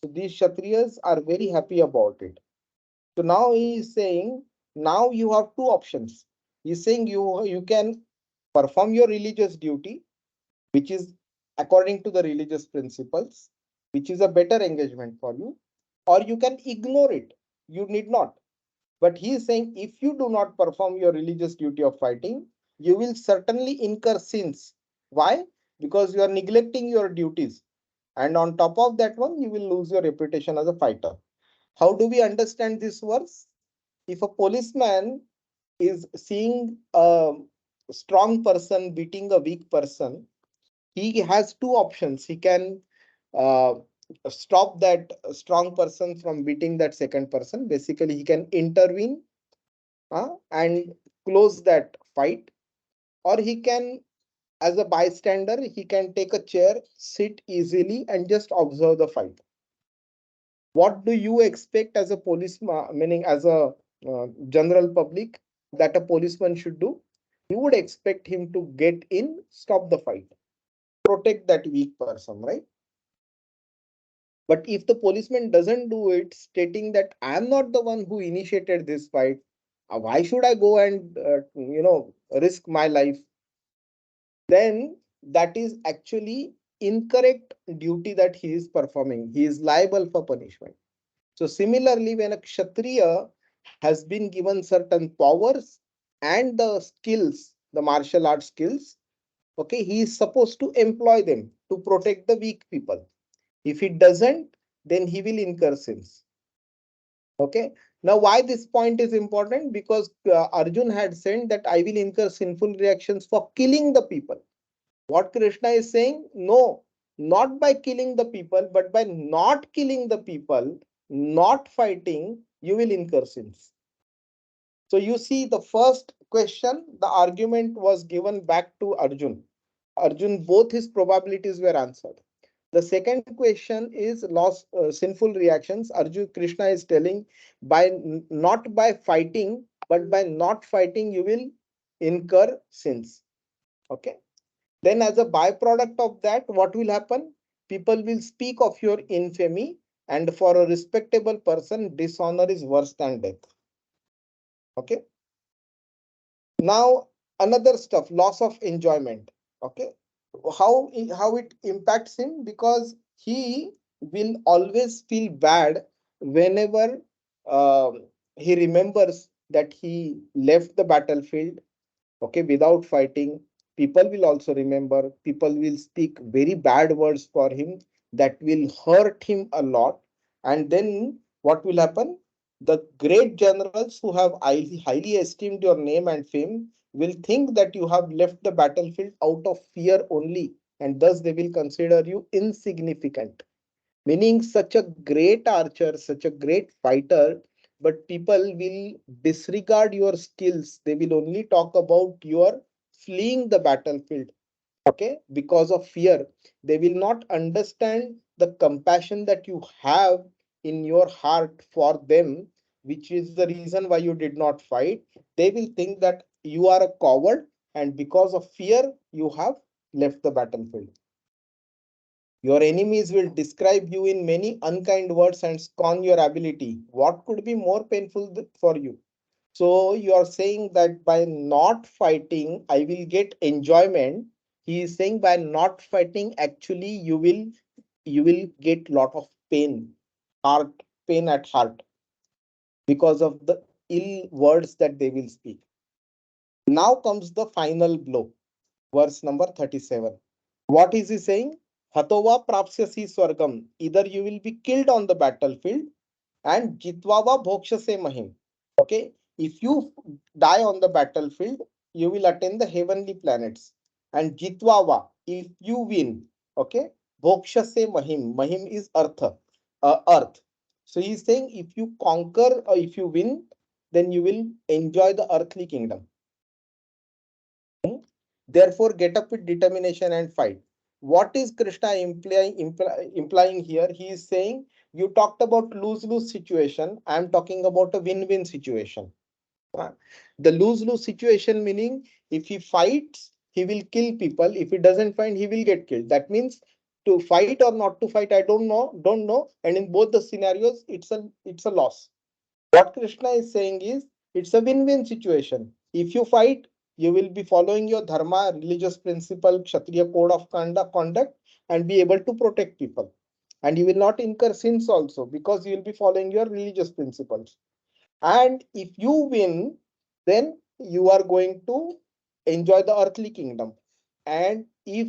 So these Kshatriyas are very happy about it. So now he is saying, now you have two options. He's saying you can perform your religious duty, which is according to the religious principles, which is a better engagement for you, or you can ignore it. You need not. But he is saying, if you do not perform your religious duty of fighting, you will certainly incur sins. Why? Because you are neglecting your duties. And on top of that one, you will lose your reputation as a fighter. How do we understand this verse? If a policeman is seeing a strong person beating a weak person, he has two options. He can uh, stop that strong person from beating that second person. Basically, he can intervene and close that fight, or he can, as a bystander, he can take a chair, sit easily, and just observe the fight. What do you expect as a policeman, meaning as a general public, that a policeman should do? You would expect him to get in, stop the fight. protect that weak person, right? But if the policeman doesn't do it, stating that I am not the one who initiated this fight, why should I go and risk my life? Then that is actually incorrect duty that he is performing. He is liable for punishment. So similarly, when a kshatriya has been given certain powers and the skills, the martial arts skills, okay, he is supposed to employ them to protect the weak people. If he doesn't, then he will incur sins. Okay. Now, why this point is important? Because Arjun had said that I will incur sinful reactions for killing the people. What Krishna is saying? No, not by killing the people, but by not killing the people, not fighting, you will incur sins. So you see, the first question, the argument was given back to Arjun. Arjun, both his probabilities were answered. The second question is loss, sinful reactions. Arjun Krishna is telling by not by fighting, but by not fighting, you will incur sins. Okay. Then, as a byproduct of that, what will happen? People will speak of your infamy, and for a respectable person, dishonor is worse than death. Okay. Now, another stuff, loss of enjoyment. Okay. How it impacts him? Because he will always feel bad whenever he remembers that he left the battlefield, okay, without fighting. People will also remember, people will speak very bad words for him that will hurt him a lot. And then what will happen? The great generals who have highly esteemed your name and fame will think that you have left the battlefield out of fear only, and thus they will consider you insignificant. Meaning, such a great archer, such a great fighter, but people will disregard your skills. They will only talk about your fleeing the battlefield, okay, because of fear. They will not understand the compassion that you have in your heart for them, which is the reason why you did not fight. They will think that you are a coward, and because of fear, you have left the battlefield. Your enemies will describe you in many unkind words and scorn your ability. What could be more painful for you? So you are saying that by not fighting, I will get enjoyment. He is saying by not fighting, actually you will get lot of pain, heart pain at heart, because of the ill words that they will speak. Now comes the final blow, verse number 37. What is he saying? Hatova prapsyasi swargam. Either you will be killed on the battlefield, and jitvava bhokshase mahim. Okay. If you die on the battlefield, you will attain the heavenly planets. And jitvava, if you win, okay, bhokshase mahim. Mahim is earth. So he's saying if you conquer or if you win, then you will enjoy the earthly kingdom. Therefore, get up with determination and fight. What is Krishna implying here? He is saying, you talked about lose-lose situation. I am talking about a win-win situation. The lose-lose situation meaning if he fights, he will kill people. If he doesn't fight, he will get killed. That means to fight or not to fight, I don't know. And in both the scenarios, it's a loss. What Krishna is saying is it's a win-win situation. If you fight, you will be following your dharma, religious principle, Kshatriya code of conduct, and be able to protect people. And you will not incur sins also because you will be following your religious principles. And if you win, then you are going to enjoy the earthly kingdom. And if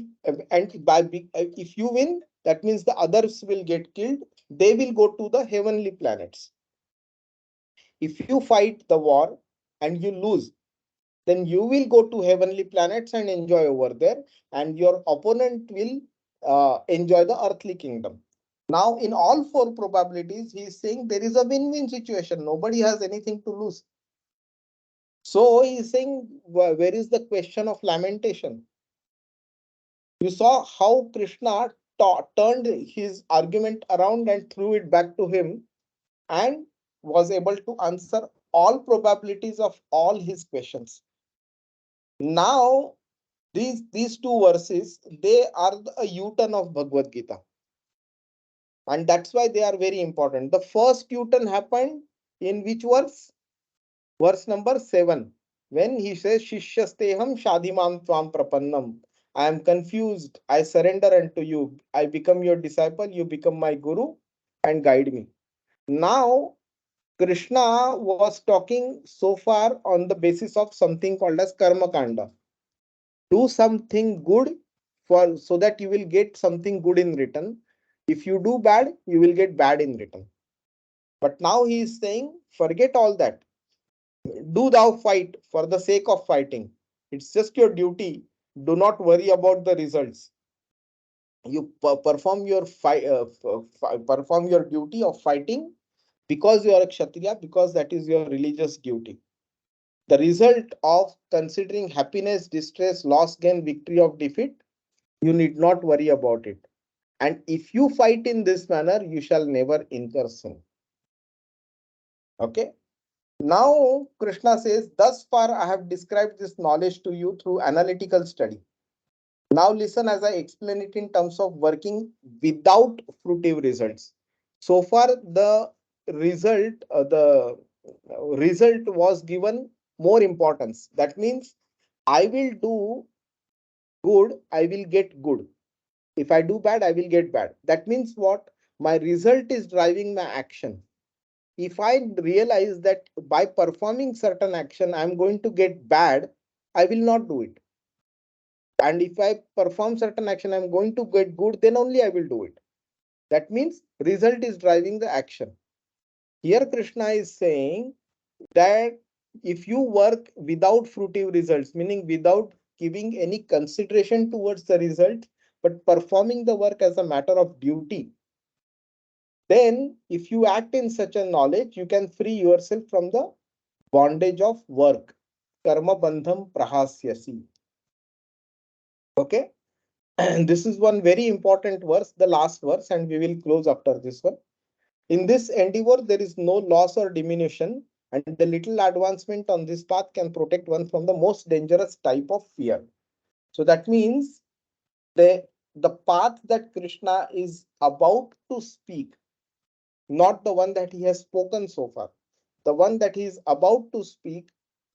you win, that means the others will get killed. They will go to the heavenly planets. If you fight the war and you lose, then you will go to heavenly planets and enjoy over there, and your opponent will enjoy the earthly kingdom. Now, in all four probabilities, he is saying there is a win-win situation. Nobody has anything to lose. So he is saying, where is the question of lamentation? You saw how Krishna turned his argument around and threw it back to him, and was able to answer all probabilities of all his questions. Now, These two verses, they are a U-turn of Bhagavad Gita. And that's why they are very important. The first U-turn happened in which verse? Verse number 7. When he says, Shishyasteham Shadimam Tvam Prapannam. I am confused. I surrender unto you. I become your disciple. You become my guru and guide me. Now, Krishna was talking so far on the basis of something called as Karma Kanda. Do something good for so that you will get something good in return. If you do bad, you will get bad in return. But now he is saying, forget all that. Do thou fight for the sake of fighting. It's just your duty. Do not worry about the results. You perform your perform your duty of fighting because you are a Kshatriya, because that is your religious duty. The result of considering happiness, distress, loss, gain, victory, of defeat, you need not worry about it. And if you fight in this manner, you shall never incur sin. Okay. Now, Krishna says, thus far I have described this knowledge to you through analytical study. Now listen as I explain it in terms of working without fruitive results. So far, the result was given more importance. That means I will do good, I will get good. If I do bad, I will get bad. That means what? My result is driving my action. If I realize that by performing certain action, I'm going to get bad, I will not do it. And if I perform certain action, I'm going to get good, then only I will do it. That means result is driving the action. Here Krishna is saying that if you work without fruitive results, meaning without giving any consideration towards the result, but performing the work as a matter of duty, then if you act in such a knowledge, you can free yourself from the bondage of work. Karma bandham prahasyasi. Okay. And this is one very important verse, the last verse, and we will close after this one. In this endeavor, there is no loss or diminution, and the little advancement on this path can protect one from the most dangerous type of fear. So that means the path that Krishna is about to speak, not the one that he has spoken so far, the one that he is about to speak,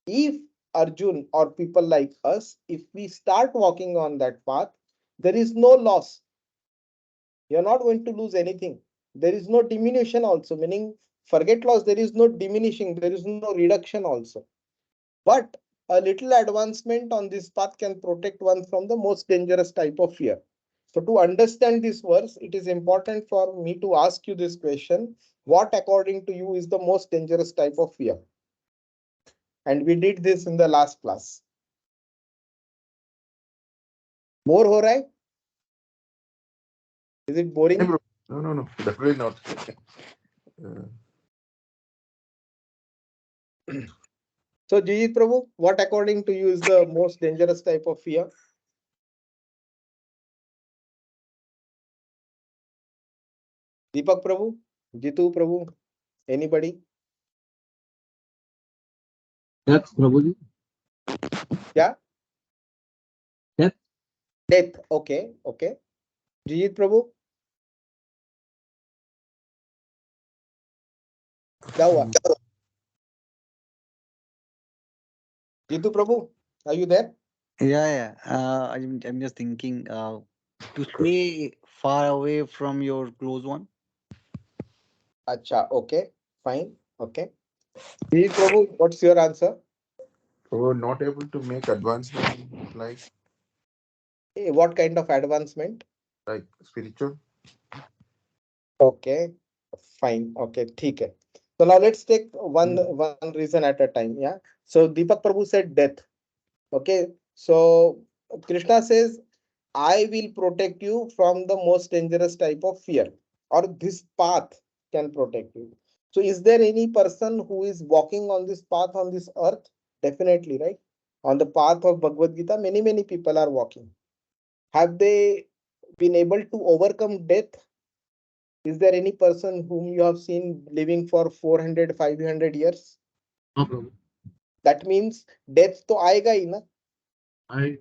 if Arjun or people like us, if we start walking on that path, there is no loss. You're not going to lose anything. There is no diminution also, meaning forget loss, there is no diminishing, there is no reduction also. But a little advancement on this path can protect one from the most dangerous type of fear. So to understand this verse, it is important for me to ask you this question. What according to you is the most dangerous type of fear? And we did this in the last class. Bore ho raha hai? Is it boring? No, definitely not. So Jijit Prabhu, what according to you is the most dangerous type of fear? Deepak Prabhu, Jitu Prabhu, anybody? Death, Prabhuji. Yeah? Death. Death. Okay. Okay. Jijit Prabhu, क्या हुआ? Jitu Prabhu, are you there? Yeah. I'm just thinking to stay far away from your close one. Acha, okay, fine, okay. Jijit Prabhu, what's your answer? So not able to make advancement in life, What kind of advancement? like spiritual. Okay, fine, okay, ठीक है. So now let's take one reason at a time. Yeah. So Deepak Prabhu said death. Okay. So Krishna says, I will protect you from the most dangerous type of fear, or this path can protect you. So is there any person who is walking on this path on this earth? Definitely, right? On the path of Bhagavad Gita, many people are walking. Have they been able to overcome death? Is there any person whom you have seen living for 400, 500 years? No, Prabhu. That means death to aayega hi na. I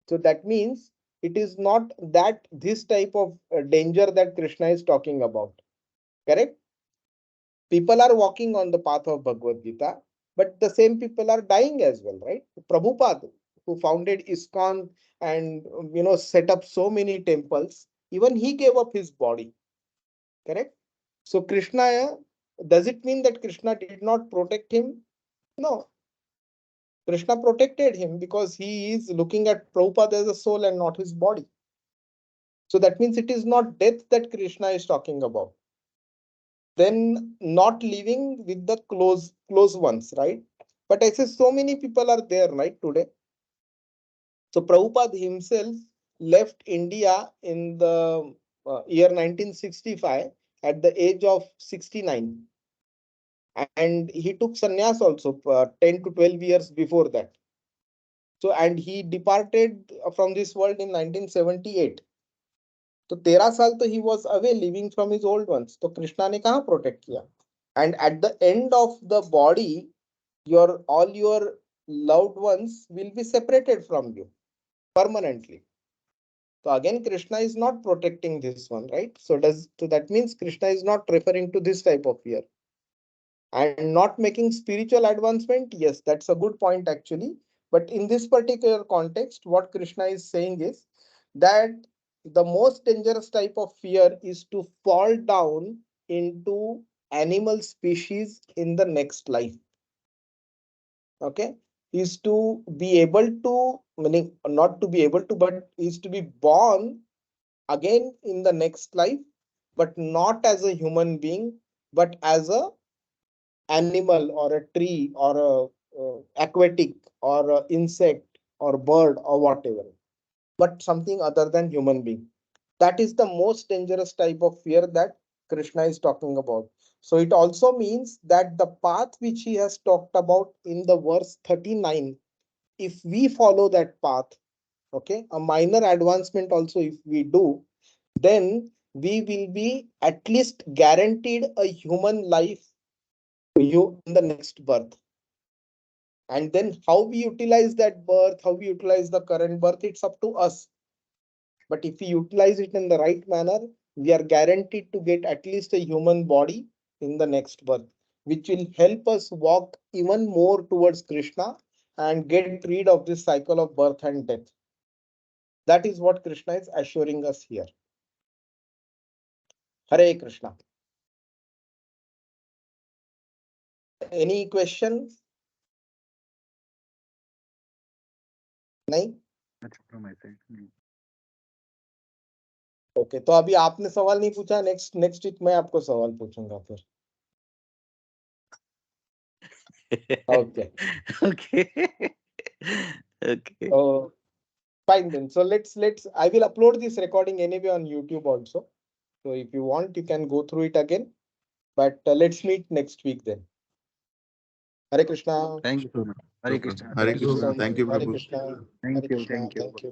So that means it is not that this type of danger that Krishna is talking about. Correct? People are walking on the path of Bhagavad Gita, but the same people are dying as well, right? Prabhupada, who founded ISKCON and set up so many temples, even he gave up his body. Correct? So Krishna, does it mean that Krishna did not protect him? No. Krishna protected him because he is looking at Prabhupada as a soul and not his body. So that means it is not death that Krishna is talking about. Then not living with the close ones, right? But I say so many people are there, right, today. So Prabhupada himself left India in the year 1965 at the age of 69. And he took sannyas also 10 to 12 years before that. So, and he departed from this world in 1978. So 13 साल तो he was away living from his old ones. तो कृष्णा ने कहाँ protect किया? And at the end of the body, all your loved ones will be separated from you permanently. So again, Krishna is not protecting this one, right? So that means Krishna is not referring to this type of fear. And not making spiritual advancement, yes, that's a good point actually. But in this particular context, what Krishna is saying is that the most dangerous type of fear is to fall down into animal species in the next life. Okay, is to be able to, meaning not to be able to, but is to be born again in the next life, but not as a human being, but as a animal or a tree or a aquatic or a insect or bird or whatever, but something other than human being. That is the most dangerous type of fear that Krishna is talking about. So it also means that the path which he has talked about in the verse 39, if we follow that path, okay, a minor advancement also if we do, then we will be at least guaranteed a human life you in the next birth. And then how we utilize that birth, how we utilize the current birth, it's up to us. But if we utilize it in the right manner, we are guaranteed to get at least a human body in the next birth, which will help us walk even more towards Krishna and get rid of this cycle of birth and death. That is what Krishna is assuring us here. Hare Krishna. Any questions? नहीं? That's from my side. Okay, तो अभी आपने सवाल नहीं पूछा, next week मैं आपको सवाल पूछूंगा फिर. Okay. Okay. Okay. Oh, fine then. So let's I will upload this recording anyway on YouTube also. So if you want, you can go through it again. But let's meet next week then. Hare Krishna. Thank you so much. Hare Krishna. Hare Thank you so Krishna. much. Thank you, Hare Prabhu. Krishna. Hare Thank you. Krishna. Thank you. Thank you.